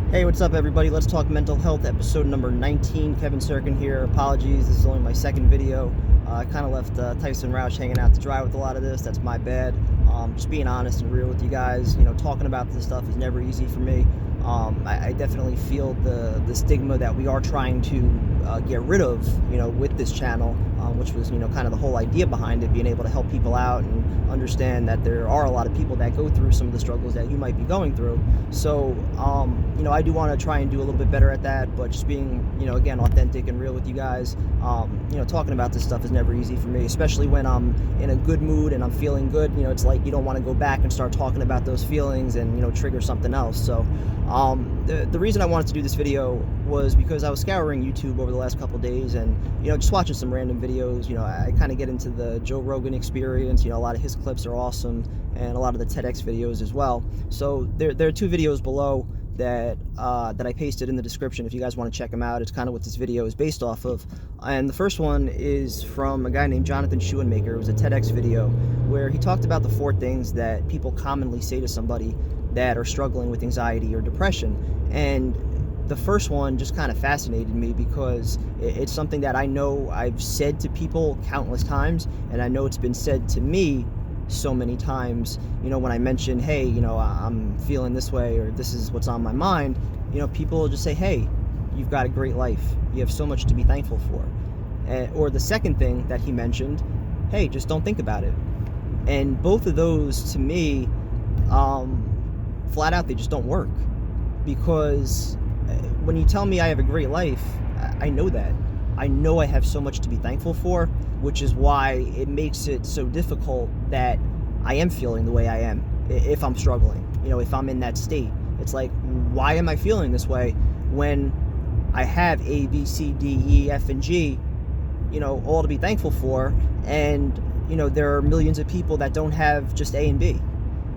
Hey, what's up, everybody? Let's talk mental health, episode number 19. Kevin Serkin here. Apologies, this is only my second video. I kind of left Tyson Roush hanging out to dry with a lot of this. That's my bad. Just being honest and real with you guys. Talking about this stuff is never easy for me. I definitely feel the stigma that we are trying to get rid of, with this channel, which was, kind of the whole idea behind it, being able to help people out and understand that there are a lot of people that go through some of the struggles that you might be going through. So, I do want to try and do a little bit better at that, but just being, again, authentic and real with you guys. Talking about this stuff is never easy for me, especially when I'm in a good mood and I'm feeling good. It's like you don't want to go back and start talking about those feelings and, trigger something else. So, the reason I wanted to do this video was because I was scouring YouTube over the last couple days and, just watching some random videos. I kind of get into the Joe Rogan experience. A lot of his clips are awesome, and a lot of the TEDx videos as well. So there are two videos below that I pasted in the description if you guys want to check them out. It's kind of what this video is based off of. And the first one is from a guy named Jonathan Schoenmaker. It was a TEDx video where he talked about the 4 things that people commonly say to somebody that are struggling with anxiety or depression. And the first one just kind of fascinated me because it's something that I know I've said to people countless times, and I know it's been said to me so many times. When I mention, hey, I'm feeling this way, or this is what's on my mind, people will just say, hey, you've got a great life, you have so much to be thankful for. Or the second thing that he mentioned, hey, just don't think about it. And both of those, to me, flat out, they just don't work. Because when you tell me I have a great life, I know that. I know I have so much to be thankful for, which is why it makes it so difficult that I am feeling the way I am if I'm struggling, if I'm in that state. It's like, why am I feeling this way when I have A, B, C, D, E, F, and G, all to be thankful for, and, there are millions of people that don't have just A and B.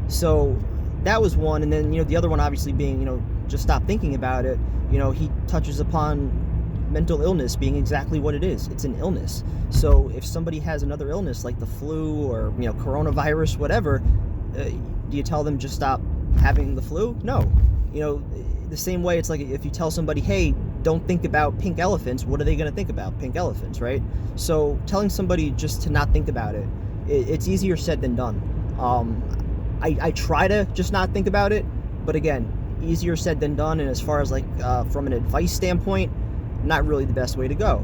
So that was one, and then, the other one obviously being, just stop thinking about it. He touches upon mental illness being exactly what it is. It's an illness. So if somebody has another illness like the flu or coronavirus, whatever, do you tell them just stop having the flu? No. The same way, it's like if you tell somebody, hey, don't think about pink elephants, what are they going to think about? Pink elephants, right? So telling somebody just to not think about it, it's easier said than done. I try to just not think about it, but again, easier said than done. And as far as from an advice standpoint, not really the best way to go.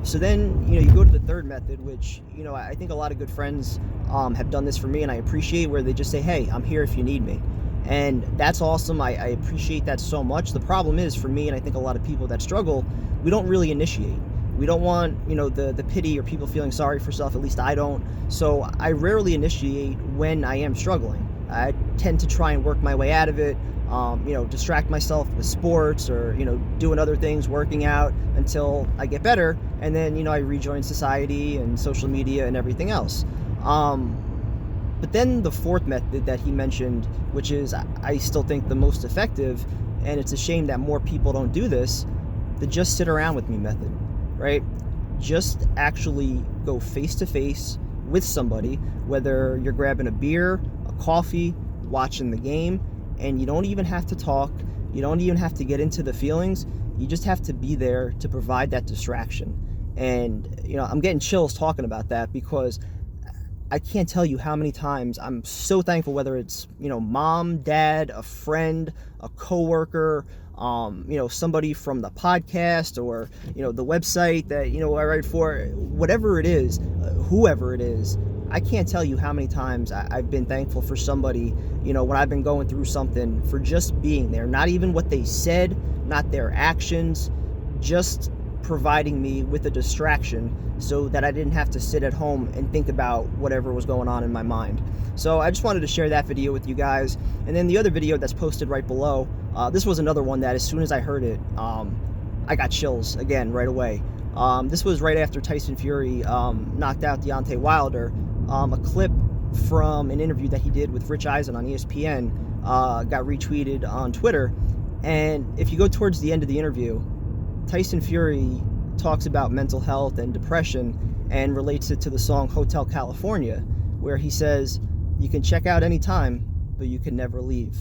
So then, you go to the third method, which, I think a lot of good friends have done this for me, and I appreciate, where they just say, hey, I'm here if you need me. And that's awesome. I appreciate that so much. The problem is, for me, and I think a lot of people that struggle, we don't really initiate. We don't want, the pity or people feeling sorry for self. At least I don't. So I rarely initiate when I am struggling. I tend to try and work my way out of it. Distract myself with sports or, doing other things, working out until I get better. And then, I rejoin society and social media and everything else. But then the fourth method that he mentioned, which is, I still think, the most effective, and it's a shame that more people don't do this, the just sit around with me method, right? Just actually go face to face with somebody, whether you're grabbing a beer, a coffee, watching the game, and you don't even have to talk. You don't even have to get into the feelings. You just have to be there to provide that distraction. And, I'm getting chills talking about that because I can't tell you how many times I'm so thankful, whether it's, mom, dad, a friend, a coworker, somebody from the podcast or, the website that, I write for, whatever it is, whoever it is. I can't tell you how many times I've been thankful for somebody, when I've been going through something, for just being there. Not even what they said, not their actions, just providing me with a distraction so that I didn't have to sit at home and think about whatever was going on in my mind. So I just wanted to share that video with you guys. And then the other video that's posted right below, this was another one that as soon as I heard it, I got chills again right away. This was right after Tyson Fury knocked out Deontay Wilder. A clip from an interview that he did with Rich Eisen on ESPN got retweeted on Twitter. And if you go towards the end of the interview, Tyson Fury talks about mental health and depression and relates it to the song Hotel California, where he says, you can check out anytime, but you can never leave.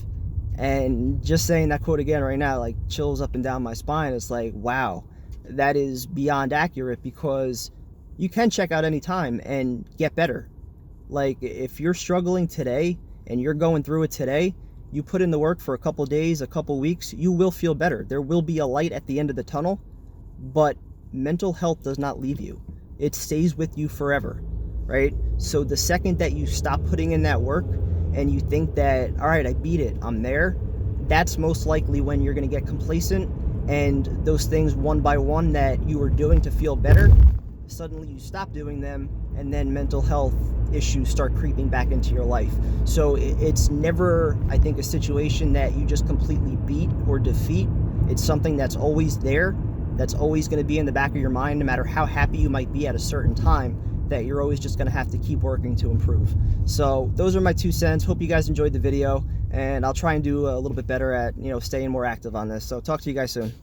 And just saying that quote again right now, like, chills up and down my spine. It's like, wow, that is beyond accurate, because you can check out anytime and get better. Like, if you're struggling today and you're going through it today, you put in the work for a couple days, a couple weeks, you will feel better. There will be a light at the end of the tunnel, but mental health does not leave you. It stays with you forever, right? So the second that you stop putting in that work and you think that, all right, I beat it, I'm there, that's most likely when you're going to get complacent, and those things one by one that you were doing to feel better, suddenly you stop doing them, and then mental health issues start creeping back into your life. So it's never, I think, a situation that you just completely beat or defeat. It's something that's always there, that's always going to be in the back of your mind, no matter how happy you might be at a certain time, that you're always just going to have to keep working to improve. So those are my 2 cents. Hope you guys enjoyed the video, and I'll try and do a little bit better at, staying more active on this. So talk to you guys soon.